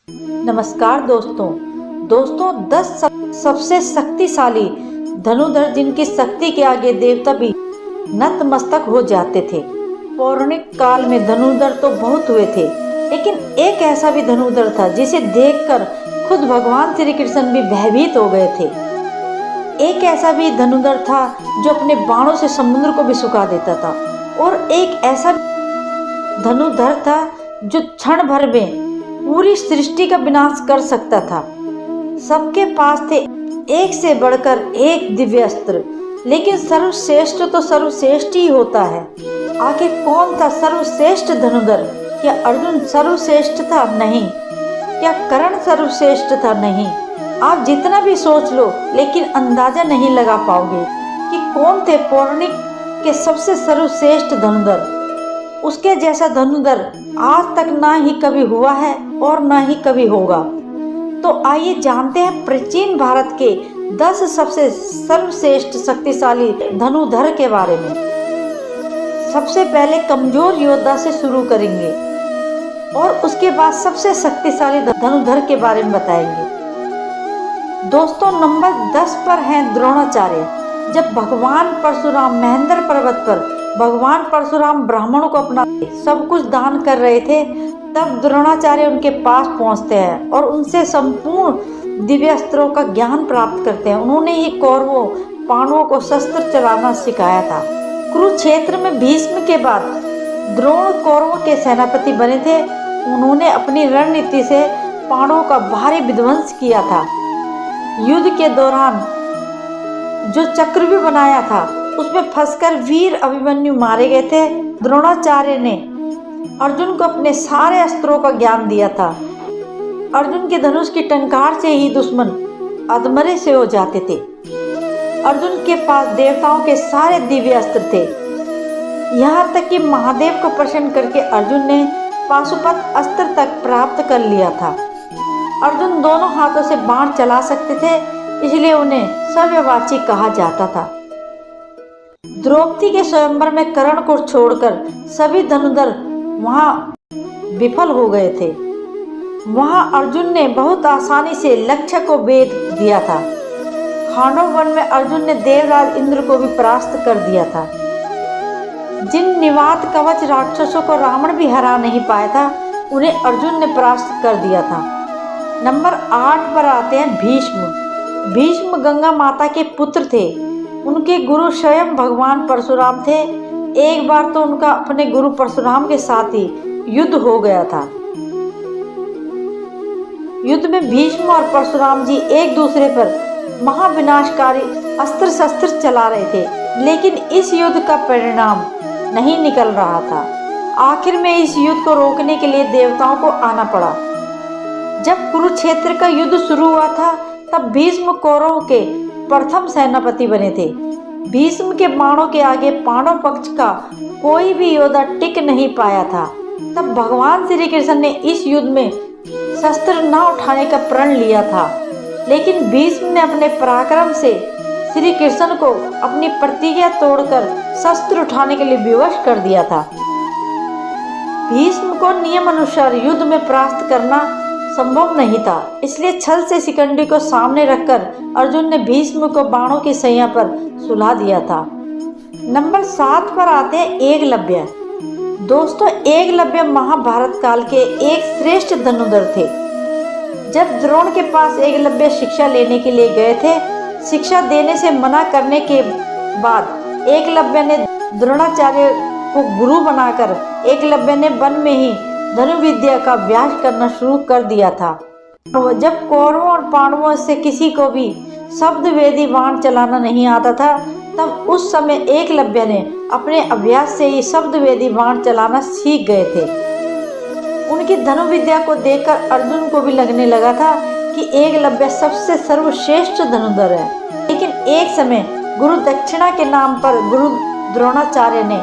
नमस्कार दोस्तों। 10 सबसे शक्तिशाली धनुर्धर जिनकी शक्ति के आगे देवता भी नतमस्तक हो जाते थे। पौराणिक काल में धनुर्धर तो बहुत हुए थे, लेकिन एक ऐसा भी धनुर्धर था जिसे देखकर खुद भगवान श्री कृष्ण भी भयभीत हो गए थे। एक ऐसा भी धनुर्धर था जो अपने बाणों से समुद्र को भी सुखा देता था, और एक ऐसा धनुर्धर था जो क्षण भर में पूरी सृष्टि का विनाश कर सकता था। सबके पास थे एक से बढ़कर एक दिव्य अस्त्र, लेकिन सर्वश्रेष्ठ तो सर्वश्रेष्ठ ही होता है। आखिर कौन था सर्वश्रेष्ठ धनुर्धर? क्या अर्जुन सर्वश्रेष्ठ था? नहीं। क्या कर्ण सर्वश्रेष्ठ था? नहीं। आप जितना भी सोच लो, लेकिन अंदाजा नहीं लगा पाओगे कि कौन थे पौराणिक के सबसे सर्वश्रेष्ठ धनुर्धर। उसके जैसा धनुर्धर आज तक ना ही कभी हुआ है और ना ही कभी होगा। तो आइए जानते हैं प्राचीन भारत के 10 सबसे सर्वश्रेष्ठ शक्तिशाली धनुर्धर के बारे में। सबसे पहले कमजोर योद्धा से शुरू करेंगे और उसके बाद सबसे शक्तिशाली धनुर्धर के बारे में बताएंगे। दोस्तों, नंबर 10 पर हैं द्रोणाचार्य। जब भगवान परशुराम महेंद्र पर्वत पर भगवान परशुराम ब्राह्मणों को अपना सब कुछ दान कर रहे थे, तब द्रोणाचार्य उनके पास पहुंचते हैं और उनसे संपूर्ण दिव्य अस्त्रों का ज्ञान प्राप्त करते हैं। उन्होंने ही कौरवों पांडवों को शस्त्र चलाना सिखाया था। कुरुक्षेत्र में भीष्म के बाद द्रोण कौरवों के सेनापति बने थे। उन्होंने अपनी रणनीति से पांडवों का भारी विध्वंस किया था। युद्ध के दौरान जो चक्रव्यूह बनाया था उसमें फंसकर वीर अभिमन्यु मारे गए थे। द्रोणाचार्य ने अर्जुन को अपने सारे अस्त्रों का ज्ञान दिया था। अर्जुन के धनुष की टंकार से ही दुश्मन अधमरे से हो जाते थे। अर्जुन के पास देवताओं के सारे दिव्य अस्त्र थे। यहाँ तक कि महादेव को प्रसन्न करके अर्जुन ने पाशुपत अस्त्र तक प्राप्त कर लिया था। अर्जुन दोनों हाथों से बाण चला सकते थे, इसलिए उन्हें सव्यवाची कहा जाता था। द्रौपदी के स्वयंवर में कर्ण को छोड़कर सभी धनुर्धर वहां विफल हो गए थे। वहां अर्जुन ने बहुत आसानी से लक्ष्य को भेद दिया था। खांडव वन में अर्जुन ने देवराज इंद्र को भी परास्त कर दिया था। जिन निवात कवच राक्षसों को रावण भी हरा नहीं पाया था, उन्हें अर्जुन ने परास्त कर दिया था। नंबर 8 पर आते हैं भीष्म। भीष्म गंगा माता के पुत्र थे। उनके गुरु स्वयं भगवान परशुराम थे। एक बार तो उनका अपने गुरु परशुराम के साथ ही युद्ध हो गया था। युद्ध में भीष्म और परशुराम जी एक दूसरे पर महाविनाशकारी अस्त्र शस्त्र चला रहे थे, लेकिन इस युद्ध का परिणाम नहीं निकल रहा था। आखिर में इस युद्ध को रोकने के लिए देवताओं को आना पड़ा। जब कुरुक्षेत्र का युद्ध शुरू हुआ था, तब भीष्म कौरवों के प्रथम सेनापति बने थे। भीष्म के बाणों के आगे पांडव पक्ष का कोई भी योद्धा टिक नहीं पाया था। तब भगवान श्री कृष्ण ने इस युद्ध में शस्त्र न उठाने का प्रण लिया था, लेकिन भीष्म ने अपने पराक्रम से श्री कृष्ण को अपनी प्रतिज्ञा तोड़कर शस्त्र उठाने के लिए विवश कर दिया था। भीष्म को नियम अनुसार युद्ध में परास्त करना संभव नहीं था, इसलिए छल से शिखंडी को सामने रखकर अर्जुन ने भीष्म को बाणों की सैया पर सुला दिया था। नंबर 7 पर आते हैं एकलव्य। दोस्तों, एकलव्य महाभारत काल के एक श्रेष्ठ धनुर्धर थे। जब द्रोण के पास एकलव्य शिक्षा लेने के लिए गए थे, शिक्षा देने से मना करने के बाद एकलव्य ने द्रोणाचार्य को गुरु बनाकर एकलव्य ने वन में ही धनुर्विद्या का अभ्यास करना शुरू कर दिया था। जब कौरवों और पांडवों से किसी को भी शब्दवेदी बाण चलाना नहीं आता था, तब उस समय एकलव्य ने अपने अभ्यास से ही शब्दवेदी बाण चलाना सीख गए थे। उनकी धनुर्विद्या को देखकर अर्जुन को भी लगने लगा था कि एकलव्य सबसे सर्वश्रेष्ठ धनुर्धर है। लेकिन एक समय गुरु दक्षिणा के नाम पर गुरु द्रोणाचार्य ने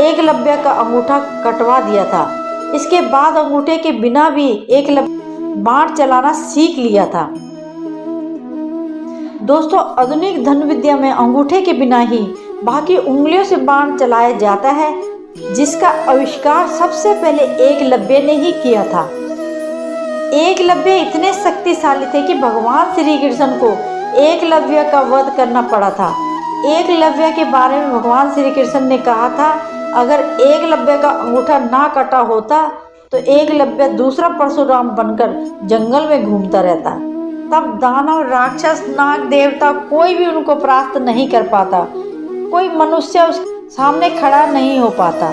एकलव्य का अंगूठा कटवा दिया था। इसके बाद अंगूठे के बिना भी एकलव्य बाण चलाना सीख लिया था। दोस्तों, आधुनिक धनुर्विद्या में अंगूठे के बिना ही बाकी उंगलियों से बाण चलाया जाता है, जिसका आविष्कार सबसे पहले एकलव्य ने ही किया था। एकलव्य इतने शक्तिशाली थे कि भगवान श्री कृष्ण को एकलव्य का वध करना पड़ा था। एकलव्य के बारे में भगवान श्री कृष्ण ने कहा था, अगर एकलव्य का अंगूठा ना कटा होता तो एकलव्य दूसरा परशुराम बनकर जंगल में घूमता रहता। तब दानव, राक्षस, नाग, देवता कोई भी उनको परास्त नहीं कर पाता, कोई मनुष्य उस सामने खड़ा नहीं हो पाता।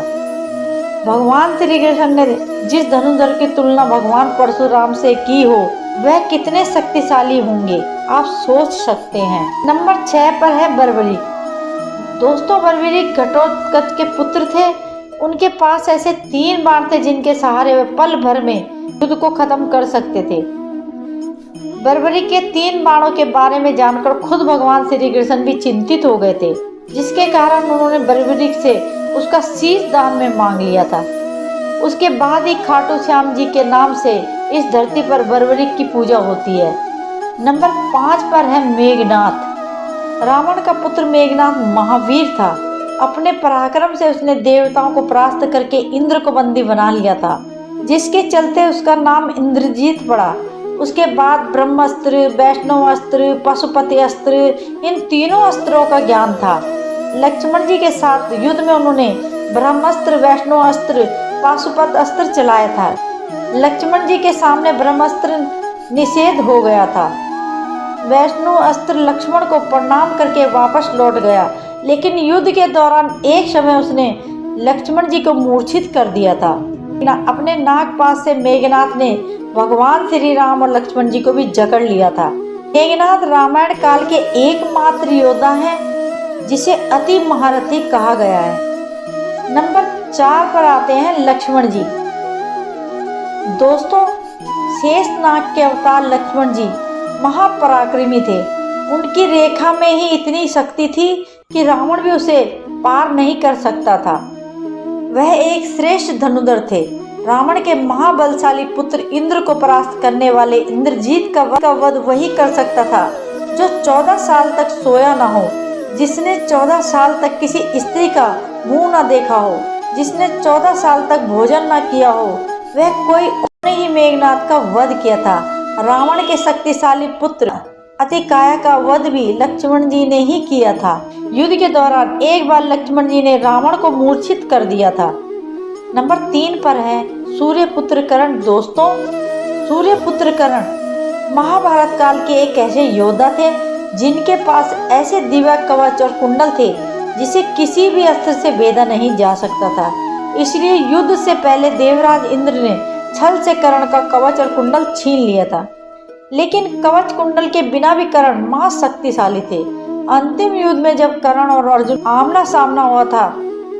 भगवान श्री कृष्ण ने जिस धनुर्धर की तुलना भगवान परशुराम से की हो, वह कितने शक्तिशाली होंगे आप सोच सकते हैं। नंबर 6 पर है बर्बरी। दोस्तों, बर्बरी घटोत्कच के पुत्र थे। उनके पास ऐसे 3 बाण थे जिनके सहारे वे पल भर में युद्ध को खत्म कर सकते थे। बर्बरी के 3 बाणों के बारे में जानकर खुद भगवान श्री कृष्ण भी चिंतित हो गए थे, जिसके कारण उन्होंने बर्बरी से उसका शीश दान में मांग लिया था। उसके बाद ही खाटू श्याम जी के नाम से इस धरती पर बर्बरी की पूजा होती है। नंबर 5 पर है मेघनाथ। रावण का पुत्र मेघनाथ महावीर था। अपने पराक्रम से उसने देवताओं को परास्त करके इंद्र को बंदी बना लिया था, जिसके चलते उसका नाम इंद्रजीत पड़ा। उसके बाद ब्रह्मास्त्र, वैष्णव अस्त्र, पशुपति अस्त्र, इन तीनों अस्त्रों का ज्ञान था। लक्ष्मण जी के साथ युद्ध में उन्होंने ब्रह्मास्त्र, वैष्णव अस्त्र, पाशुपत अस्त्र चलाया था। लक्ष्मण जी के सामने ब्रह्मास्त्र निषेध हो गया था। वैष्णव अस्त्र लक्ष्मण को प्रणाम करके वापस लौट गया, लेकिन युद्ध के दौरान एक समय उसने लक्ष्मण जी को मूर्छित कर दिया था। अपने नागपाश से मेघनाथ ने भगवान श्री राम और लक्ष्मण जी को भी जकड़ लिया था। मेघनाथ रामायण काल के एकमात्र योद्धा हैं जिसे अति महारथी कहा गया है। नंबर 4 पर आते हैं लक्ष्मण जी। दोस्तों, शेषनाग के अवतार लक्ष्मण जी महापराक्रमी थे। उनकी रेखा में ही इतनी शक्ति थी कि रावण भी उसे पार नहीं कर सकता था। वह एक श्रेष्ठ धनुर्धर थे। रावण के महाबलशाली पुत्र इंद्र को परास्त करने वाले इंद्रजीत का वध वही कर सकता था जो 14 साल तक सोया ना हो, जिसने 14 साल तक किसी स्त्री का मुंह ना देखा हो, जिसने 14 साल तक भोजन ना किया हो, वह कोई और ही मेघनाथ का वध किया था। रावण के शक्तिशाली पुत्र अतिकाय का वध भी लक्ष्मण जी ने ही किया था। युद्ध के दौरान एक बार लक्ष्मण जी ने रावण को मूर्छित कर दिया था। नंबर 3 पर है सूर्यपुत्र कर्ण। दोस्तों, सूर्यपुत्र कर्ण महाभारत काल के एक ऐसे योद्धा थे जिनके पास ऐसे दिव्य कवच और कुंडल थे जिसे किसी भी अस्त्र से भेदा नहीं जा सकता था। इसलिए युद्ध से पहले देवराज इंद्र ने छल से कर्ण का कवच और कुंडल छीन लिया था। लेकिन कवच कुंडल के बिना भी कर्ण महाशक्तिशाली थे। अंतिम युद्ध में जब कर्ण और अर्जुन आमना सामना हुआ था,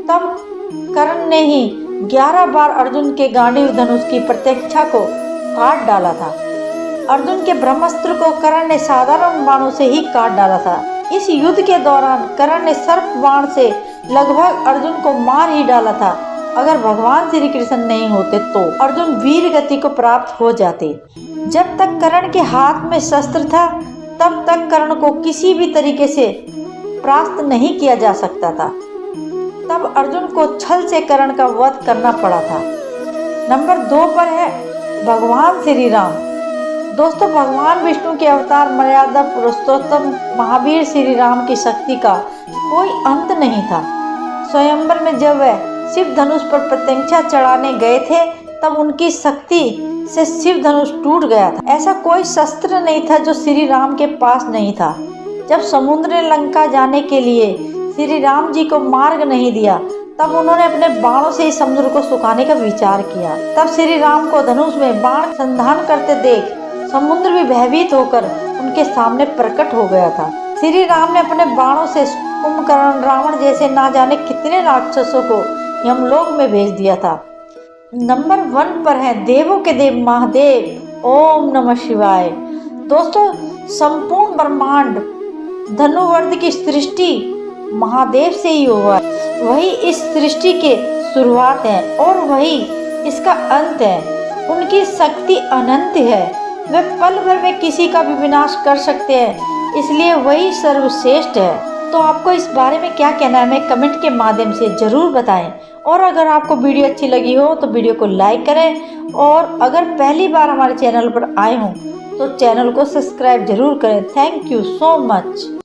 तब कर्ण ने ही 11 बार अर्जुन के गांडीव धनुष की प्रत्यक्षा को काट डाला था। अर्जुन के ब्रह्मास्त्र को कर्ण ने साधारण बाणों से ही काट डाला था। इस युद्ध के दौरान कर्ण ने सर्प बाण से लगभग अर्जुन को मार ही डाला था। अगर भगवान श्री कृष्ण नहीं होते तो अर्जुन वीर गति को प्राप्त हो जाते। जब तक कर्ण के हाथ में शस्त्र था, तब तक कर्ण को किसी भी तरीके से परास्त नहीं किया जा सकता था। तब अर्जुन को छल से कर्ण का वध करना पड़ा था। नंबर 2 पर है भगवान श्री राम। दोस्तों, भगवान विष्णु के अवतार मर्यादा पुरुषोत्तम महावीर श्री राम की शक्ति का कोई अंत नहीं था। स्वयंवर में जब वह शिव धनुष पर प्रत्यंचा चढ़ाने गए थे, तब उनकी शक्ति से शिव धनुष टूट गया था। ऐसा कोई शस्त्र नहीं था जो श्री राम के पास नहीं था। जब समुद्र ने लंका जाने के लिए श्री राम जी को मार्ग नहीं दिया, तब उन्होंने अपने बाणों से इस समुद्र को सुखाने का विचार किया। तब श्री राम को धनुष में बाण संधान करते देख समुद्र भी भयभीत होकर उनके सामने प्रकट हो गया था। श्री राम ने अपने बाणों से कुंभकर्ण, रावण जैसे ना जाने कितने राक्षसों को यमलोक में भेज दिया था। नंबर 1 पर है देवों के देव महादेव। ओम नमः शिवाय। दोस्तों, संपूर्ण ब्रह्मांड धनुर्वर्ध की सृष्टि महादेव से ही हुआ। वही इस सृष्टि के शुरुआत है और वही इसका अंत है। उनकी शक्ति अनंत है। वे पल भर में किसी का भी विनाश कर सकते हैं, इसलिए वही सर्वश्रेष्ठ है। तो आपको इस बारे में क्या कहना है, हमें कमेंट के माध्यम से जरूर बताएं। और अगर आपको वीडियो अच्छी लगी हो तो वीडियो को लाइक करें, और अगर पहली बार हमारे चैनल पर आए हों तो चैनल को सब्सक्राइब जरूर करें। Thank you so much.